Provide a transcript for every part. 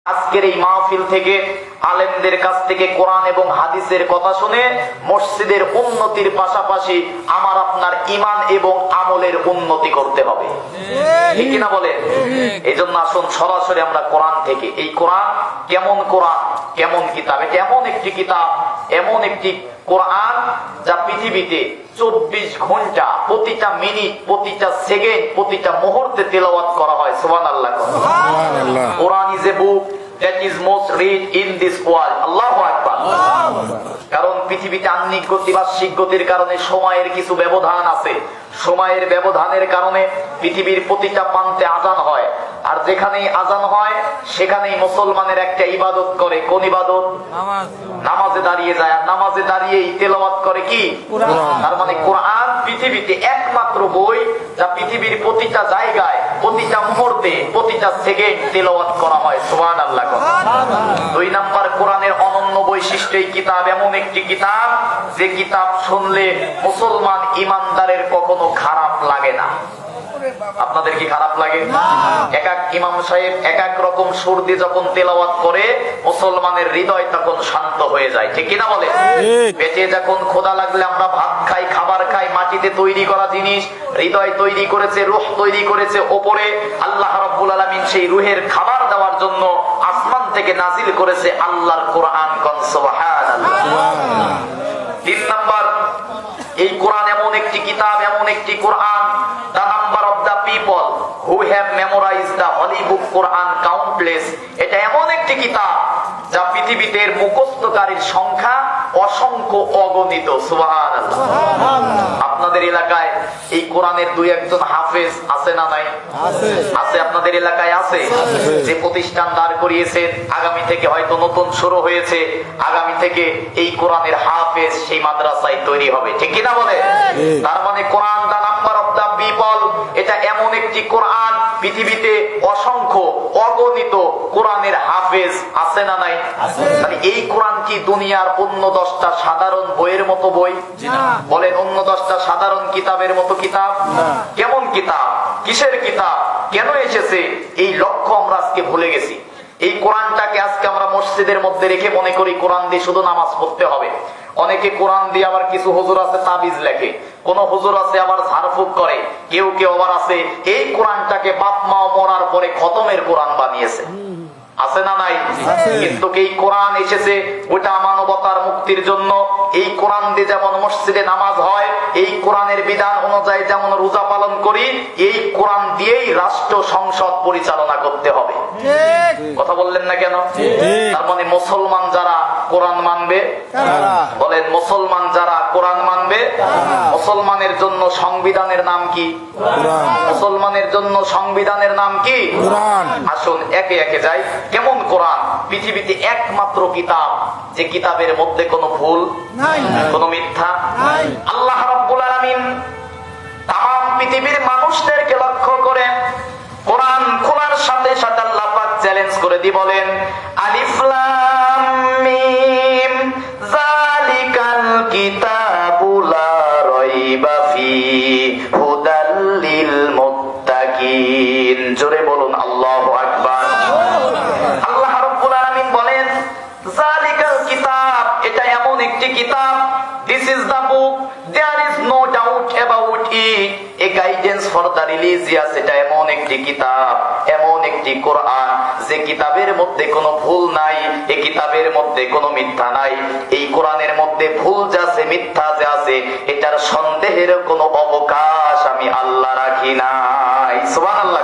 আজকের এই মাহফিল থেকে আলেমদের কাছ থেকে কোরআন এবং হাদিসের কথা শুনে মসজিদের উন্নতির পাশাপাশি আমার আপনার ঈমান এবং আমলের উন্নতি করতে হবে, ঠিক কিনা বলেন? এই জন্য আসুন সরাসরি আমরা কোরআন থেকে, এই কোরআন কেমন কিতাব, এটা এমন একটি কিতাব, এমন একটি কোরআন যা পৃথিবীতে 24 ঘন্টা প্রতিটা মিনিট, প্রতিটা সেকেন্ড, প্রতিটা মুহূর্তে তেলাওয়াত করা হয়। সুবহানাল্লাহ। Quran is a book that is most read in this world. আল্লাহু আকবার। কারণ পৃথিবীতে আহ্নিক গতি, বার্ষিক গতির কারণে সময়ের কিছু ব্যবধান আছে। সময়ের ব্যবধানের কারণে পৃথিবীর প্রতিটা প্রান্তে আজান হয়, আর যেখানেই আজান হয় সেখানেই মুসলমানের একটা ইবাদত করে। কোন ইবাদত? নামাজে দাঁড়িয়ে যায়, আর নামাজে দাঁড়িয়েই তেলাওয়াত করে কি? তার মানে কোরআন পৃথিবীতে একমাত্র বই যা পৃথিবীর প্রতিটা জায়গায়, প্রতিটা মুহূর্তে, প্রতিটা সেকেন্ড তেলাওয়াত করা হয়। সুবহানাল্লাহ। 2 নাম্বার, কোরআনের অনন্য বৈশিষ্ট্য, এই কিতাব এমন একটি কিতাব যে কিতাব শুনলে মুসলমান ইমানদারের কখনো খারাপ লাগে না। আপনাদের কি খারাপ লাগে? এক এক ইমাম সাহেব এক এক রকম সুর দিয়ে যখন তেলাওয়াত করে মুসলমানের হৃদয় তখন শান্ত হয়ে যায়, ঠিক কিনা বলে? পেটে যখন ক্ষুধা লাগলে আমরা ভাত খাই, খাবার খাই, মাটিতে তৈরি করা জিনিস, হৃদয় তৈরি করেছে, রূহ তৈরি করেছে ওপরে আল্লাহ রাব্বুল আলামিন। সেই রুহের খাবার দেওয়ার জন্য আসমান থেকে নাজিল করেছে আল্লাহর কোরআন। কোন সুবহানাল্লাহ। 3 নাম্বার, এই কোরআন এমন একটি কিতাব, এমন একটি কোরআন, the number of the people who have memorized the holy book Quran countless. এটা এমন একটি কিতাব যা পৃথিবীতে মুখস্থকারীর সংখ্যা অসংখ্য, অগণিত। সুবহানাল্লাহ। আপনাদের এলাকায় এই কোরআনের 2-1 হাফেজ আছে না নাই? আছে। আপনাদের এলাকায় আছে? যে প্রতিষ্ঠান দাঁড় করিয়েছেন, আগামী থেকে হয়তো নতুন শুরু হয়েছে, আগামী থেকে এই কোরআনের হাফেজ সেই মাদ্রাসায় তৈরি হবে, ঠিক কিনা বলে? তার মানে কোরআন the number of the people, এটা এমন একটি কোরআন পৃথিবীতে অসংখ্য, অগণিত কোরআনের হাফেজ আছে না নাই? মানে এই কোরআন কি দুনিয়ার অন্য 10টা সাধারণ বইয়ের মতো বই? বলেন, অন্য 10টা সাধারণ কিতাবের মতো কিতাব? কেমন কিতাব? কিসের কিতাব? কেন এসেছে? এই লক্ষ্য আমরা আজকে ভুলে গেছি। এই কোরআনটাকে আজকে আমরা মসজিদের মধ্যে রেখে মনে করি কোরআন দিয়ে শুধু নামাজ পড়তে হবে। অনেকে কোরআন দিয়ে, আবার কিছু হুজুর আছে তাবিজ লেখে, কোন হুজুর আছে আবার ঝাড়ফুঁক করে, কেউ আবার আছে এই কোরআনটাকে বাপ মা মরার পরে খতমের কোরআন বানিয়েছে। আছে না নাই? কিন্তু এই কোরআন এসেছে ওটা মানবতার মুক্তির জন্য। এই কোরআন দিয়ে যেমন মসজিদে নামাজ হয়, এই কোরআনের বিধান অনুযায়ী যেমন রোজা পালন করি, এই কোরআন দিয়েই রাষ্ট্র সংসদ পরিচালনা করতে হবে। কথা বললেন না কেন? তার মানে মুসলমান যারা কোরআন মানবে, বলেন মুসলমান যারা কোরআন মানবে, মুসলমানের জন্য সংবিধানের নাম কি? মুসলমানের জন্য সংবিধানের নাম কি? আসুন একে একে যাই। কেমন কোরআন? পৃথিবীতে একমাত্র কিতাব যে কিতাবের মধ্যে কোনো ভুল, কোনো মিথ্যা। আল্লাহ রাব্বুল আলামিন তাম পৃথিবীর মানুষদেরকে লক্ষ্য করে কোরআন খোলার সাথে সাথে আল্লাহ পাক চ্যালেঞ্জ করে দিয়ে বলেন, আলিফ লাম মিম যালিকাল কিতাবু লা রাইবা ফিহি হুদাল লিল মুত্তাকিন। জোরে বলুন আল্লাহু আকবার। আল্লাহ রাব্বুল আলামিন বলেন, যালিকাল কিতাব, এটা এমন একটি কিতাব, this is the book, there is no doubt about it, a guidance for the religious. এটা এমন একটি কিতাব, এমন একটি কোরআন যে কিতাবের মধ্যে কোনো ভুল নাই, এই কিতাবের মধ্যে কোনো মিথ্যা নাই। এই কোরআনের মধ্যে ভুল যা আছে, মিথ্যা যা আছে, এটার সন্দেহের কোনো অবকাশ আমি আল্লাহ রাখি নাই। সুবহানাল্লাহ।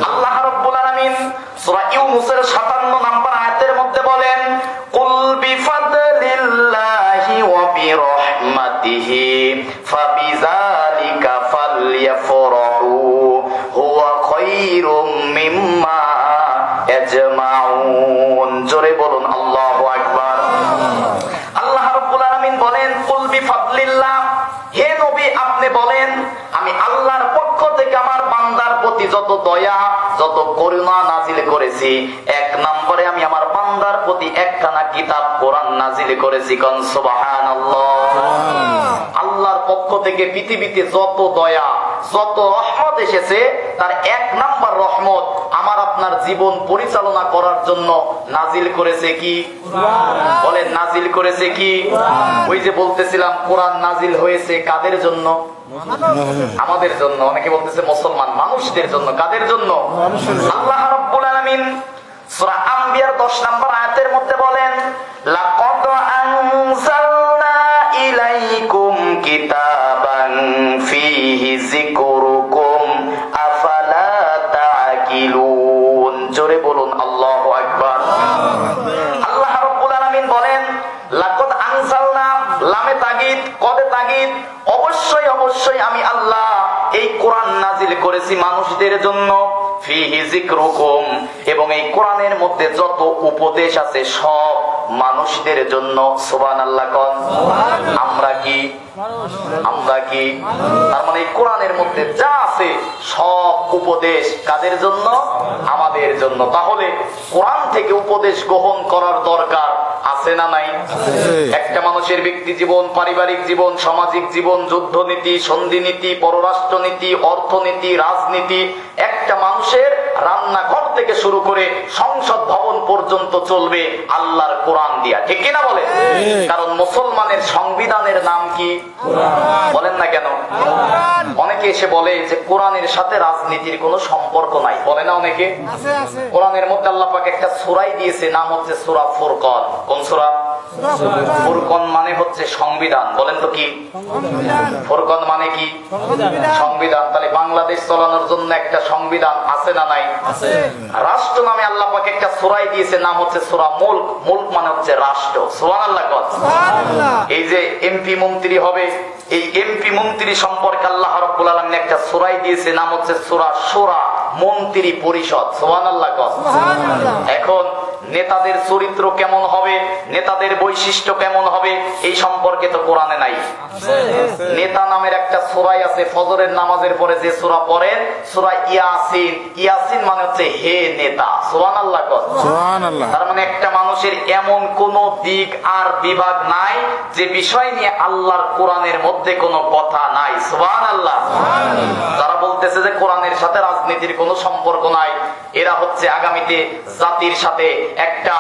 আল্লাহ রাব্বুল আলামিন সূরা ইউনূসের 57 নম্বর আয়াতের মধ্যে বলেন, কুল বিফাদলিল্লাহি ওয়া বিরহমাতিহি ফাবিযালিকা ফালইফরাহু হুয়া খায়রুম মিম্মা ইয়াজমাউন। জোরে বলুন আল্লাহু আকবার। আল্লাহ রাব্বুল আলামিন বলেন, কুল বিফাদলিল্লাহ, হে নবী আপনি বলেন আমি আল্লাহর পক্ষ থেকে আমার বান্দার প্রতি যত দয়া, যত করুণা নাজিল করেছি, 1 নম্বরে আমি আমার বান্দার প্রতি একখানা কিতাব কোরআন নাজিল করেছি। কোন সুবহানাল্লাহ। আল্লাহর পক্ষ থেকে পৃথিবীতে যত দয়া, যত রহমত এসেছে, তার 1 নম্বর রহমত আমার আপনার আপনার জীবন পরিচালনা করার জন্য নাজিল করেছে কি? বলেন, নাজিল করেছে কি? ওই যে বলতেছিলাম কোরআন নাজিল হয়েছে কাদের জন্য? আমাদের জন্য। অনেকে বলতেছে মুসলমান মানুষদের জন্য। কাদের জন্য? আল্লাহ রাব্বুল আলামিন সূরা আম্বিয়ার 10 নম্বর আয়াতের মধ্যে বলেন, লাকাদ আনজালনা ইলাইকুম কিতাবান ফীহি যিকরুকুম আফালা তাআকিলুন। জোরে বলুন আল্লাহু আকবার। আল্লাহ রাব্বুল আলামিন বলেন, লাকাদ আনজালনা, লামে তাগীদ, কদে তাগীদ, অবশ্যই অবশ্যই আমি আল্লাহ এই কোরআন নাজিল করেছি মানুষদের জন্য, ফীহি যিকরুকুম, এবং এই কোরআনের মধ্যে যত উপদেশ আছে সব মানুষদের জন্য। সুবহানাল্লাহ কোন। আমরা কি? আমরা কি? তার মানে এই কোরআনের মধ্যে যা আছে সব উপদেশ কাদের জন্য? আমাদের জন্য। তাহলে কোরআন থেকে উপদেশ গ্রহণ করার দরকার আছে না নাই? একটা মানুষের ব্যক্তি জীবন, পারিবারিক জীবন, সামাজিক জীবন, যুদ্ধনীতি, সন্ধিনীতি, পররাষ্ট্রনীতি, অর্থনীতি, রাজনীতি, একটা মানুষের রান্নাঘর থেকে শুরু করে সংসদ ভবন পর্যন্ত চলবে আল্লাহর কোরআন দিয়া। ঠিক কিনা বলে? কারণ মুসলমানের সংবিধানের নাম কি? বলেন না কেন? অনেকে এসে বলে যে কোরআনের সাথে রাজনীতির কোনো সম্পর্ক নাই। বলে না অনেকে? কোরআনের মধ্যে আল্লাহ পাক একটা সূরা দিয়েছে, নাম হচ্ছে সূরা ফুরকান। কোন সূরা? ফুরকান মানে হচ্ছে সংবিধান। বলেন তো কি ফুরকান মানে? কি সংবিধান। তাহলে বাংলাদেশ চালানোর জন্য একটা সংবিধান আছে না নাই? রাষ্ট্র নামে আল্লাহ পাক একটা সূরা দিয়েছে, নাম হচ্ছে সূরা মুলক। মুলক মানে হচ্ছে রাষ্ট্র। সুবহানাল্লাহ। এই যে এমপি মন্ত্রী হবে, এই এমপি মন্ত্রী সম্পর্কে আল্লাহ রাব্বুল আলামিন একটা সূরা দিয়েছে, নাম হচ্ছে সূরা শূরা, মন্ত্রী পরিষদ। সুবহানাল্লাহ। এখন নেতাদের চরিত্র কেমন হবে, নেতাদের বৈশিষ্ট্য কেমন হবে, এই সম্পর্কে তো কোরআনে নাই। নেতা নামের একটা সূরা আছে, ফজরের নামাজের পরে যে সূরা পড়েন, সূরা ইয়াসিন। ইয়াসিন মানে হচ্ছে হে নেতা। সুবহানাল্লাহ। সুবহানাল্লাহ। তার মানে একটা মানুষের এমন কোন দিক আর বিভাগ নাই যে বিষয় নিয়ে আল্লাহর কোরআনের মধ্যে কোনো কথা নাই। সুবহানাল্লাহ। যারা বলতেছে যে কোরআনের সাথে রাজনীতির কোনো সম্পর্ক নাই, এরা হচ্ছে আগামীতে জাতির সাথে একটা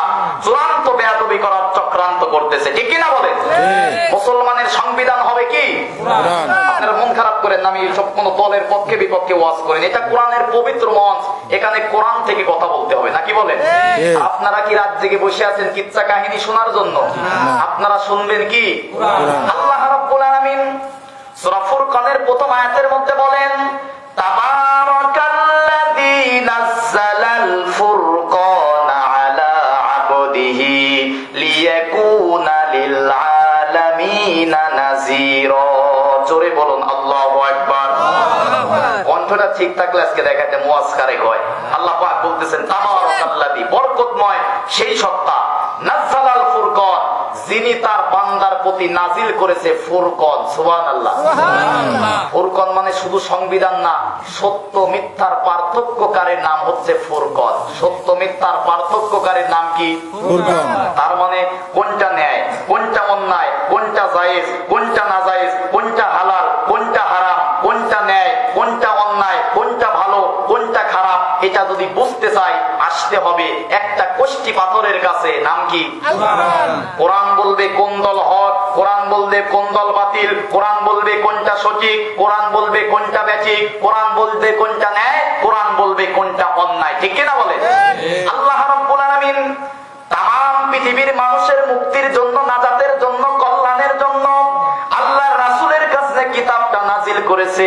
চূড়ান্ত বেয়াদবি করার চক্রান্ত করতেছে। ঠিক কিনা বলেন? মুসলমানের সংবিধান হবে কি? আপনারা মন খারাপ করেন না, আমি সব কোন দলের পক্ষে বিপক্ষে ওয়াজ করেন। এটা কোরআনের পবিত্র মঞ্চ, এখানে কোরআন থেকে কথা বলতে হবে, নাকি বলেন? আপনারা কি রাত জেগে বসে আছেন কিচ্ছা কাহিনী শোনার জন্য? আপনারা শুনবেন কি? আল্লাহ রাব্বুল আলামিন সূরা ফুরকানের প্রথম আয়াতের মধ্যে বলেন, তাবারাকাল্লাযী নাযালাল ফুরকানা আলা আবদিহি লিয়াকুনা লিল আলামিনা নাযীরা। জোরে বলুন আল্লাহু আকবার। কণ্ঠটা ঠিক থাকলে আজকে দেখাতে মুয়াজকারে হয়। আল্লাহ পাক বলতেছেন, তাবারাকাল্লাযী, বরকতময় সেই সত্তা, নাযালাল ফুরকান, যিনি তার বান্দার প্রতি নাজিল করেছে ফুরকান। সুবহানাল্লাহ। ফুরকান মানে শুধু সংবিধান না, সত্য মিথ্যার পার্থক্যকারীর নাম হচ্ছে ফুরকান। সত্য মিথ্যার পার্থক্যকারীর নাম কি? ফুরকান। তার মানে কোনটা ন্যায়, কোনটা অন্যায়, কোনটা জায়েজ, কোনটা নাজায়েজ, কোনটা হালাল, কোনটা হারাম, কোনটা ন্যায়, কোনটা অন্যায়, কোনটা ভালো, কোনটা খারাপ, এটা যদি বুঝতে চাই আসতে হবে একটা কোষ্ঠী পাথরের কাছে। নাম কি? কোরআন বলবে কোন দল হক, কোরআন বলবে কোন দল বাতিল, কোরআন বলবে কোনটা সঠিক, কোরআন বলবে কোনটা ব্যাঠিক, কোরআন বলবে কোনটা ন্যায়, কোরআন বলবে কোনটা অন্যায়। ঠিক কিনা বলে? আল্লাহ রাব্বুল আলামিন তাম পৃথিবীর মানুষের মুক্তির জন্য, নাজাতের জন্য, কল্যাণের জন্য আল্লাহর রাসূলের কাছে কিতাবটা নাজিল করেছে।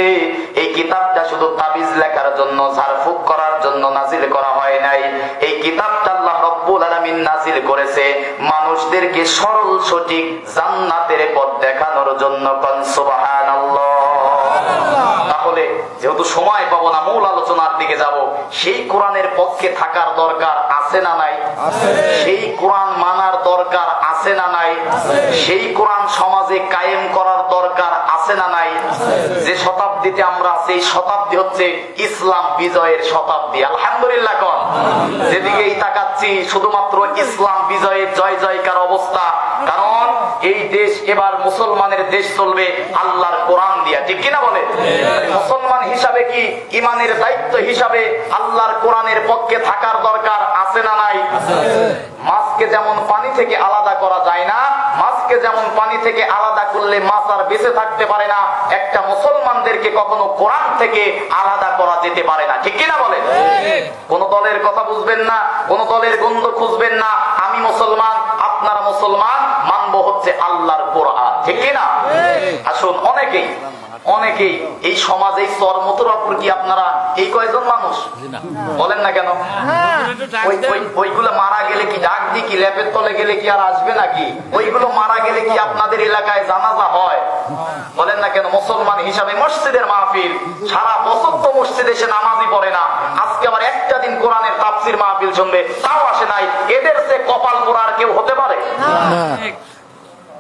এই কিতাবটা শুধু তাবিজ লেখার জন্য, ঝাড়ফুঁক করার জন্য নাজিল করা হয় নাই। এই কিতাবটা আল্লাহ রাব্বুল আলামিন নাজিল করেছে মানুষদেরকে সরল সঠিক জান্নাতের পথ দেখানোর জন্য। কোন সুবহানাল্লাহ। তাহলে যেহেতু সময় পাবো না, মূল আলোচনার দিকে যাব। সেই কোরআনের পক্ষে থাকার দরকার আছে না নাই? সেই কোরআন মানার দরকার আছে আছে না নাই? সেই কোরআন সমাজে কায়েম করার দরকার আছে না নাই? যে শতাব্দীতে আমরা আছি, এই শতাব্দী হচ্ছে ইসলাম বিজয়ের শতাব্দী। আলহামদুলিল্লাহ কোন, যেদিকেই তাকাচ্ছি শুধুমাত্র ইসলাম বিজয়ের জয় জয়কার অবস্থা। কারণ এই দেশ এবার মুসলমানের দেশ চলবে আল্লাহর কোরআন দিয়া, ঠিক কিনা বলে? মুসলমান হিসাবে কি ইমানের দায়িত্ব হিসাবে আল্লাহর কোরআনের পক্ষে থাকার দরকার আছে না নাই? মাছকে যেমন পানি থেকে আলাদা করা যায় না, মাছকে যেমন পানি থেকে আলাদা করলে মাছ আর বেঁচে থাকতে পারে না, একটা মুসলমানদেরকে কখনো কোরআন থেকে আলাদা করা যেতে পারে না, ঠিক কিনা বলে? কোন দলের কথা বুঝবেন না, কোন দলের গন্ধ খুঁজবেন না। আমি মুসলমান, আপনারা মুসলমান, মানবো হচ্ছে আল্লাহর কোরআন, ঠিক কিনা? আসুন, অনেকেই এই সমাজে চরমতরাপুর কি আপনারা এই কয়জন মানুষ বলেন না কেন? ওইগুলো মারা গেলে কি ডাক দি কি ল্যাপের তলে গেলে কি আর আসবে নাকি? ওইগুলো মারা গেলে কি আপনাদের এলাকায় জানাজা হয়? বলেন না কেন? মুসলমান হিসাবে মসজিদের মাহফিল, সারা বছর তো মসজিদে এসে নামাজই পড়ে না, আজকে আবার একটা দিন কোরআনের তাফসির মাহফিল শুনবে, তাও আসে নাই। এদের সে কপাল পোড়া আর কেউ হতে পারে?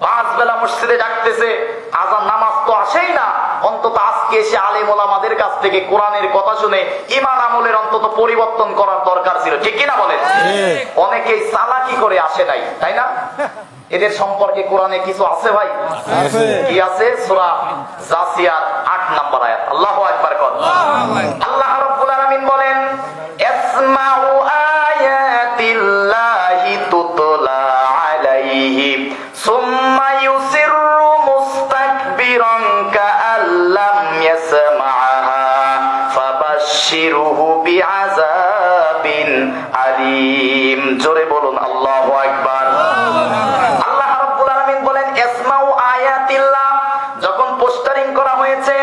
5 বেলা মসজিদে ডাকতেছে, আজান নামাজ তো আসেই না। অন্তত আজকে এসে আলেম ওলামাদের কাছ থেকে কোরআনের কথা শুনে ঈমান আমলের অন্তত পরিবর্তন করার দরকার ছিল, ঠিক কিনা বলেন? অনেকেই চালাকি করে আসে নাই, তাই না? এদের সম্পর্কে কোরআনে কিছু আছে ভাই? কি আছে? সূরা জাসিয়ার 8 নম্বর আয়াত। আল্লাহু আকবার কর। আল্লাহ রাব্বুল আলামিন বলেন, ইসমাউ আয়াতিল্লাহি তুতলা আলাইহি সুম্মা ইউসিরু মুস্তাকবিরান কাআল্লাম ইয়াসমাআহা ফাবাশশিরহু বিআযাবিন আলীম। জোরে বলুন আল্লাহু আকবার। আল্লাহ রাব্বুল আলামিন বলেন, ইসমাউ আয়াতিল্লাহ। যখন পোস্টারিং করা হয়েছে,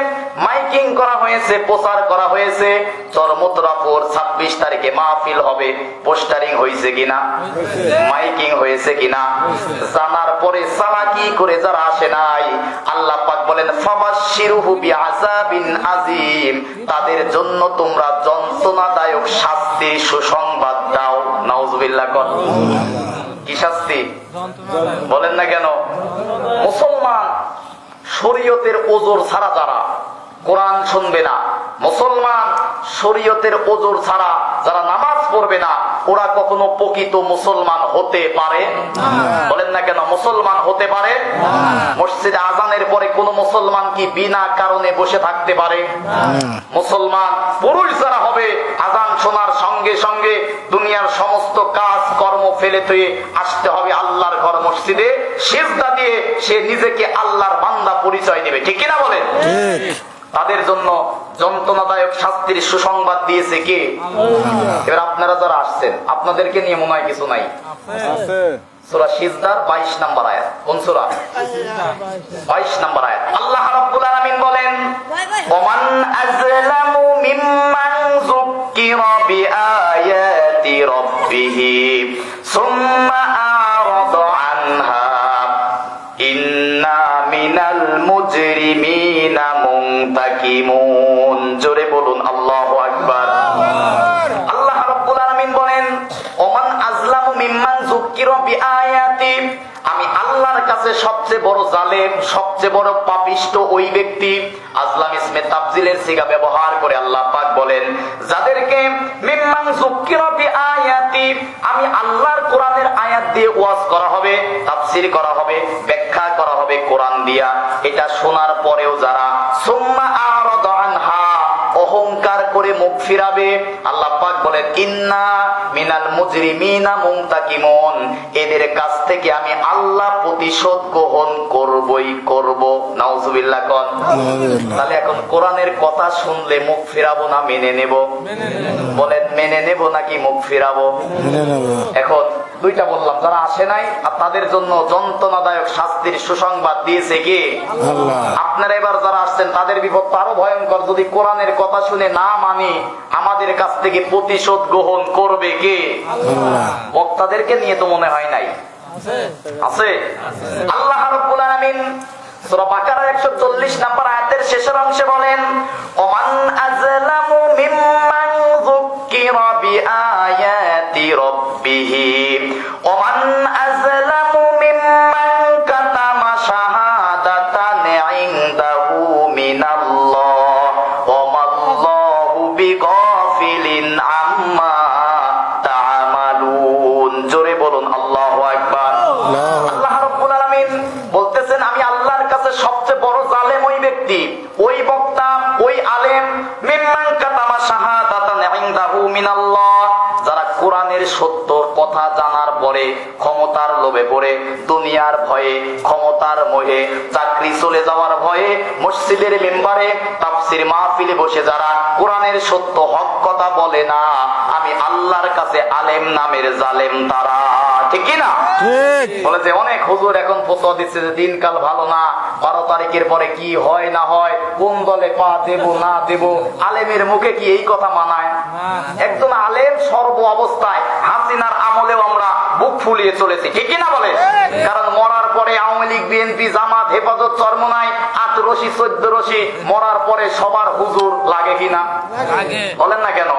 মাইকিং করা হয়েছে, প্রচার করা হয়েছে, চরমতরাপুর 26 তারিখে মাহফিল হবে, পোস্টারিং হয়েছে কিনা, মাইকিং হয়েছে কিনা, জানার পরে চালাকি করে যারা আসে নাই, আল্লাহ পাক বলেন ফাবাশশিরহু বিআযাবিন আযীম, তাদের জন্য তোমরা যন্ত্রণাদায়ক শাস্তির সুসংবাদ দাও। নাউজুবিল্লাহ কর। কি শাস্তি বলেন না কেন? মুসলমান শরীয়তের ওজর ছাড়া যারা কোরআন শুনবে না, মুসলমান শরীয়তের ওজর ছাড়া যারা নামাজ পড়বে না, ওরা কখনো প্রকৃত মুসলমান হতে পারে? বলেন না কেন? মুসলমান হতে পারে? মসজিদে আজানের পরে কোন মুসলমান কি বিনা কারণে বসে থাকতে পারে? মুসলমান পুরুষ যারা হবে, আজান শোনার সঙ্গে সঙ্গে দুনিয়ার সমস্ত কাজ কর্ম ফেলে তুই আসতে হবে আল্লাহর ঘর মসজিদে, সিজদা দিয়ে সে নিজেকে আল্লাহর বান্দা পরিচয় দিবে, ঠিক কিনা বলেন? তাদের জন্য যন্ত্রণাদায়ক শাস্তির সুসংবাদ দিয়েছে কে? এবার আপনারা যারা আসছেন, আপনাদেরকে নিয়ে মনে হয় কিছু নাই। সূরা সিজদার 22 নম্বর আয়াত। কোন সূরা? 22 নম্বর আয়াত। আল্লাহ রাব্বুল আলামিন বলেন, ওমান আযলামু মিম্মান যুক্কিরা বিআয়াতি রাব্বিহি সুম্মা আরাদা আনহা ইন্না মিনাল মুজরিমিনা মুনতাকিমুন। জোরে বলুন আল্লাহু আকবার। আল্লাহ রাব্বুল আলামিন বলেন, ওমান আযলামু মিম্মান যুক্কিরা বিআয়াতি, আমি আল্লাহর কাছে সবচেয়ে বড় জালেম, সবচেয়ে বড় পাপিষ্ট ওই ব্যক্তি। আজলাম ইসমে তাফজিলের সিগা ব্যবহার করে আল্লাহ পাক বলেন, যাদেরকে মিম্মান যুক্কিরা বিআয়াতি, আমি আল্লাহর কোরআনের আয়াত দিয়ে ওয়াজ করা হবে, তাফসীর করা হবে, ব্যাখ্যা করা হবে কোরআন দিয়া, এটা শোনার পরেও যারা সুম্মা আরাদা আনহা, অহংকার করে মুখ ফিরাবে, আল্লাহ পাক বলেন ইন্না মিনাল মুজরিমিনা মুনতাকিমুন, এদের কাছ থেকে আমি আল্লাহ প্রতিশোধ গ্রহণ করবই করব। নাউজুবিল্লাহ কোন। তাহলে এখন কোরআনের কথা শুনলে মুখ ফিরাবো না মেনে নেব? বলেন মেনে নেব নাকি মুখ ফিরাবো? এখন দুইটা বললাম, যারা আসে নাই আর তাদের জন্য যন্ত্রণাদায়ক শাস্তির সুসংবাদ দিয়েছে কে? আপনারা এবার যারা আসছেন তাদের বিপদ আরো ভয়ঙ্কর। যদি কোরআনের কথা শুনে না মানি, আমাদের কাছ থেকে প্রতিশোধ গ্রহণ করবে কে? বক্তাদেরকে নিয়ে তো মনে হয় নাই আছে। আল্লাহ রাব্বুল আলামিন সূরা বাকারা 140 নম্বর আয়াতের শেষের অংশে বলেন, ওমান আযলামু মিম্মান যুক্কিরা বিআয়াতি রাব্বিহি ওমান আযলামু মিম্মান পরে, ক্ষমতার লোভে পড়ে, দুনিয়ার ভয়ে, ক্ষমতার মোহে, চাকরি চলে যাওয়ার ভয়ে মসজিদের মেম্বারে তাফসীর মাহফিলে বসে যারা কোরআনের সত্য হক কথা বলে না, আমি আল্লাহর কাছে আলেম নামের জালেম তারা। ঠিক কি না? বলে যে অনেক হুজুর এখন ফতোয়া দিচ্ছে যে দিনকাল ভালো না, 12 তারিখের পরে কি হয় না হয়, কোন দলে পা দেব না দেব, আলেমের মুখে কি এই কথা মানায়? একজন আলেম সর্ব অবস্থায়, হাসিনার আমলেও আমরা বুক ফুলিয়ে চলেছি। ঠিক কি না বলে? কারণ মরার পরে আওয়ামী লীগ, বিএনপি, জামাত, হেফাজত, চরমনাই, 8 রশি 14 রশি, মরার পরে সবার হুজুর লাগে কিনা? বলেন না কেন?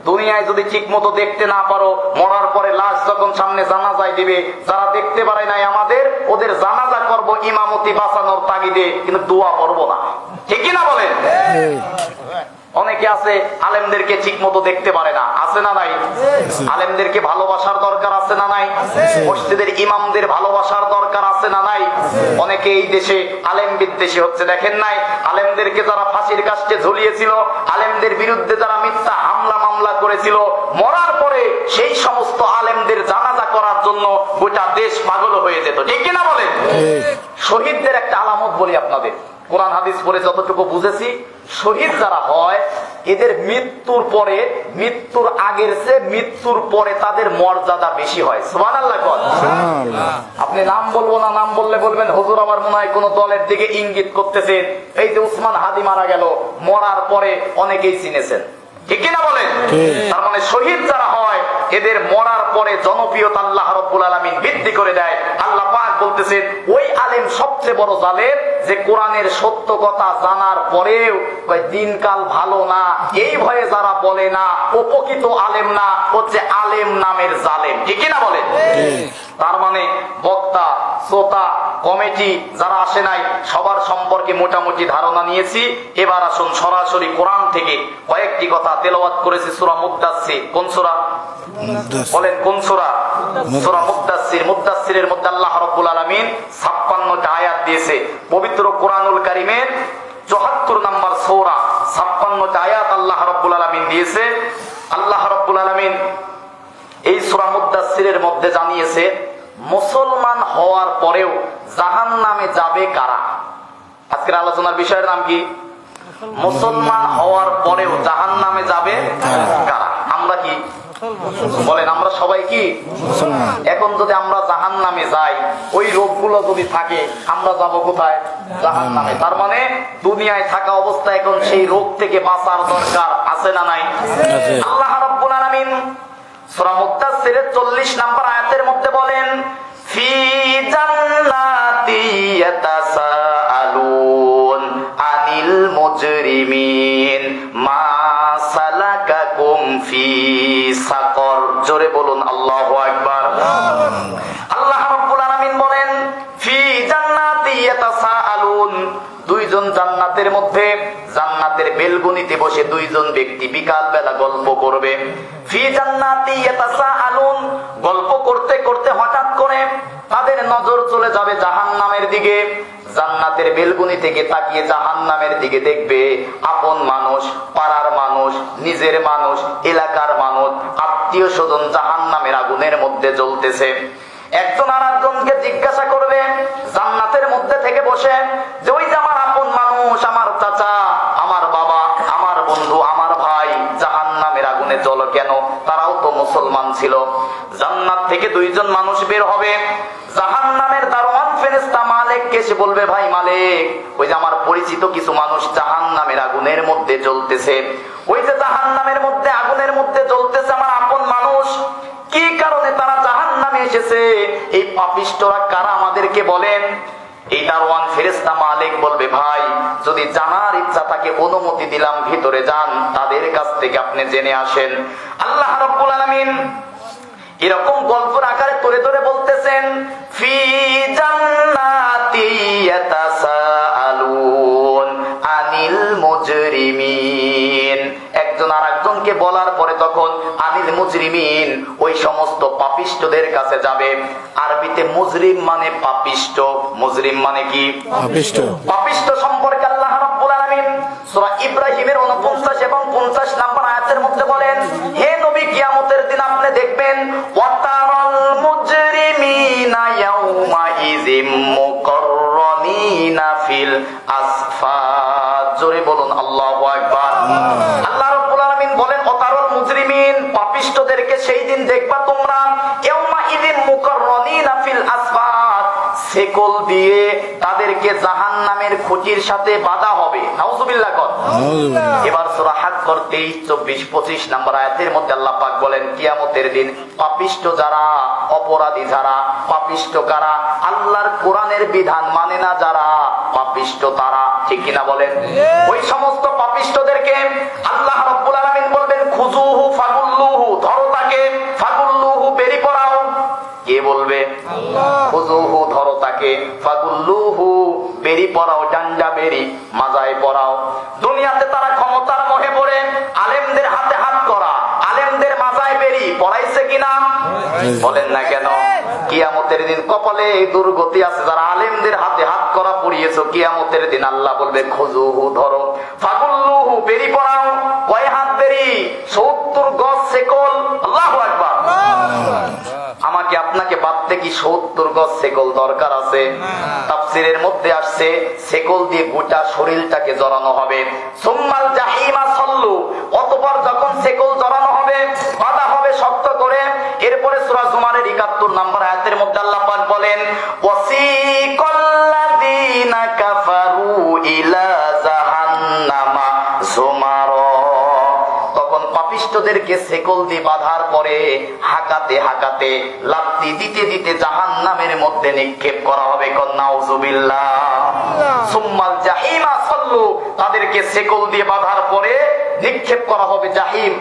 দুনিয়ায় যদি ঠিক মতো দেখতে না পারো, মরার পরে লাশ যখন সামনে জানাজায় দিবে, যারা দেখতে পারে নাই আমাদের, ওদের জানাজা করব ইমামতি বাঁচানোর তাগিদে, কিন্তু দোয়া করব না। ঠিক কি না বলেন? অনেকে আছে আলেমদেরকে ঠিক মতো দেখতে পারে না, আছে না নাই? আলেমদেরকে ভালোবাসার দরকার আছে না নাই? মসজিদের ইমামদের ভালোবাসার দরকার আছে না নাই? অনেকে এই দেশে আলেম বিদ্বেষী হচ্ছে, দেখেন নাই? আলেমদেরকে যারা ফাঁসির কাস্টে ঝুলিয়েছিল, আলেমদের বিরুদ্ধে যারা মিথ্যা হামলা মামলা করেছিল, মরার পরে সেই সমস্ত আলেমদের জানাজা করার জন্য গোটা দেশ পাগল হয়ে যেত। ঠিক কিনা বলেন? শহীদদের একটা আলামত বলি আপনাদের, কোরআন হাদিস পড়ে যতটুকু বুঝেছি, শহীদ যারা হয় এদের মৃত্যুর পরে, মৃত্যুর আগের চেয়ে মৃত্যুর পরে তাদের মর্যাদা বেশি হয়। সুবহানাল্লাহ। আপনি নাম বলবো না, নাম বললে বলবেন হুজুর আমার মনে হয় কোন দলের দিকে ইঙ্গিত করতেছেন। এই যে উসমান হাদি মারা গেল, মরার পরে অনেকেই চিনেছেন। ঠিক কিনা বলেন? তার মানে শহীদ যারা হয় এদের মরার পরে জনপ্রিয়তা আল্লাহ রাব্বুল আলামিন বৃদ্ধি করে দেয়। আল্লাহ পাক বলতেছেন ওই আলেম সবচেয়ে বড় জালেম যে কোরআনের সত্য কথা জানার পরেও দিনকাল ভালো না এই ভয়ে যারা বলে না, ও প্রকৃত আলেম না, হচ্ছে আলেম নামের জালেম। ঠিক কিনা বলেন? তার মানে বক্তা, শ্রোতা, কমিটি যারা আসে নাই সবার সম্পর্কে মোটামুটি ধারণা নিয়েছি। এবার আসুন সরাসরি কোরআন থেকে কয়েকটি কথা তেলাওয়াত করেছি। সূরা মুদ্দাসসির, কোন সূরা বলেন? কোন সূরা? সূরা মুদ্দাসসির। মুদ্দাসসিরের মধ্যে আল্লাহ রাব্বুল আলামিন 56টা আয়াত দিয়েছে। পবিত্র কোরআনুল কারীমের 74 নম্বর সূরা, 56টা আয়াত আল্লাহ রাব্বুল আলামিন দিয়েছে। আল্লাহ রাব্বুল আলামিন এই সূরা মুদ্দাসসিরের মধ্যে জানিয়েছে মুসলমান হওয়ার পরেও জাহান্নামে যাবে কারা। আজকের আলোচনার বিষয়ের নাম কি? মুসলমান হওয়ার পরেও জাহান্নামে যাবে কারা। আমরা কি বলেন? আমরা সবাই কি মুসলমান? এখন যদি আমরা জাহান্নামে যাই, ওই রোগগুলো যদি থাকে, আমরা যাব কোথায়? জাহান্নামে। তার মানে দুনিয়ায় থাকা অবস্থায় এখন সেই রোগ থেকে বাঁচার দরকার আছে না নাই? আল্লাহ রাব্বুল আলামিন সূরা মুদ্দাসসিরের 40 নম্বর আয়াতের মধ্যে বলেন, ফি জান্নাতি ইয়াতাসাআলুন আনিল মুজরিমিন মা সালাকাকুম ফি সাকর। জোরে বলুন আল্লাহু আকবার। আল্লাহ রাব্বুল আলামিন বলেন ফি জান্নাতি ইয়াতাসাআলুন, দুইজন জান্নাতের মধ্যে, জান্নাতের বেলকনিতে বসে দুইজন ব্যক্তি বিকাল বেলা গল্প করবে। ফি জান্নাতি ইয়াতাসাআলুন, গল্প করতে করতে হঠাৎ করে তাদের নজর চলে যাবে জাহান্নামের দিকে। জান্নাতের বেলকনি থেকে তাকিয়ে জাহান্নামের দিকে দেখবে আপন মানুষ, পাড়ার মানুষ, নিজের মানুষ, এলাকার মানুষ, আত্মীয় স্বজন জাহান্নামের আগুনের মধ্যে জ্বলতেছে। একজন আর একজনকে জিজ্ঞাসা করবে জান্নাতের মধ্যে থেকে বসে যে ওই যে আমার আপন মানুষ, আমার চাচা, আমার বাবা, আমার বন্ধু, আমার ভাই জাহান্নামের আগুনে জ্বলো কেন? তারাও তো মুসলমান ছিল। জান্নাত থেকে দুইজন মানুষ বের হবে। জাহান্নামের দারোয়ান ফেরেশতা মালিককে এসে বলবে, ভাই মালিক, ওই যে আমার পরিচিত কিছু মানুষ জাহান্নামের আগুনের মধ্যে জ্বলতেছে, ওই যে জাহান্নামের মধ্যে আগুনের মধ্যে জ্বলতেছে আমার আপন মানুষ, কি কারণে তারা জাহান্নামে এসেছে? এই পাপিষ্ঠরা কারা আমাদেরকে বলেন। এই দারোয়ান ফেরেশতা মালিক বলবে, ভাই যদি জানার ইচ্ছা থাকে অনুমতি দিলাম, ভিতরে যান, তাদের কাছ থেকে আপনি জেনে আসেন। আল্লাহ রাব্বুল আলামিন এরকম গল্পের আকারে ধরে ধরে বলতেছেন, ফি জান্নাতি ইয়াতাসাআলুন আনিল মুজরিমিন। একজন আরেকজনকে বলার পরে তখন আনিল মুজরিমিন, ওই সমস্ত পাপিষ্ঠদের কাছে যাবে। আরবিতে মুজরিম মানে পাপিষ্ঠ। মুজরিম মানে কি? পাপিষ্ঠ। পাপিষ্ঠ সম্পর্কে আল্লাহ রাব্বুল আলামিন সূরা ইব্রাহিমের 49 এবং 50 নম্বর আয়াতের মধ্যে বলেন, হে নবী, কিয়ামতের দিন আপনি দেখবেন ওয়াতারাল আসফাদ। জোরে বলুন আল্লাহু আকবার। আল্লাহ রাব্বুল আলামিন বলেন ওয়াতারুল মুজরিমিন, পাপিষ্ঠদেরকে সেই দিন দেখবা তোমরা, ইয়াউমা ইযিন মুকাররানিনা ফিল আসফাদ, শেকল দিয়ে তাদেরকে জাহান্নামের খুঁটির সাথে বাঁধা হবে। নাউজুবিল্লাহ কর। এবার সূরা হাক্ক 23, 24, 25 নম্বর আয়াতের মধ্যে আল্লাহ পাক বলেন কিয়ামতের দিন পাপিষ্ঠ যারা, অপরাধী যারা, পাপিষ্ঠ কারা, আল্লাহর কোরআনের বিধান মানে না যারা, পাপিষ্ঠ তারা। ঠিক কিনা বলেন? ওই সমস্ত পাপিষ্ঠদেরকে আল্লাহ রাব্বুল আলামিন বলবেন খুজুহু ফাগুল্লুহু, ধরো তাকে, ফাগুল্লুহু, বেরি পড়াও। কে বলবে? আল্লাহ। খুজুহু, ধরো তাকে, ফাগুল্লুহু, বেরি পড়াও, ডান্ডা বেরি মাজায় পড়াও। দুনিয়াতে তারা ক্ষমতার মোহে পড়ে আলেমদের হাতে হাত করা, আলেমদের মাজায় বেরি পড়াইছে কিনা? বলেন না কেন? কিয়ামতের দিন কপালে দুর্গতি আছে যারা আলেমদের হাতে হাত করা পড়িয়েছো, কিয়ামতের দিন আল্লাহ বলবে খুজুহু, ধরো, ফাগুল্লুহু, বেরি পড়াও। কয় হাত বেরি? 70 গজ শেকল। আল্লাহু আকবার। আমাকে আপনাকে বাঁধতে কি 70 গজ শেকল দরকার আছে? তাফসীরের মধ্যে আসছে শেকল দিয়ে গোটা শরীরটাকে জড়ানো হবে। সুম্মাল জাহিমা সাল্লু, অতঃপর যখন শেকল জড়ানো হবে, বাঁধা হবে শক্ত করে, এরপরে সূরা জুমারের 71 নম্বর আয়াতের মধ্যে আল্লাহ পাক বলেন ওয়াসিকাল্লাযীনা কাফারু ইলা জাহান্নামা যুমারা, তখন পাপিষ্ঠদেরকে শেকল দিয়ে বাঁধার পরে হাঁকাতে হাঁকাতে, লাথি দিতে দিতে জাহান্নামের মধ্যে নিক্ষেপ করা হবে। নাউজুবিল্লাহ। সুম্মাল জাহিমা সাল্লু, তাদেরকে শেকল দিয়ে বাঁধার পরে নিক্ষেপ করা হবে জাহিম।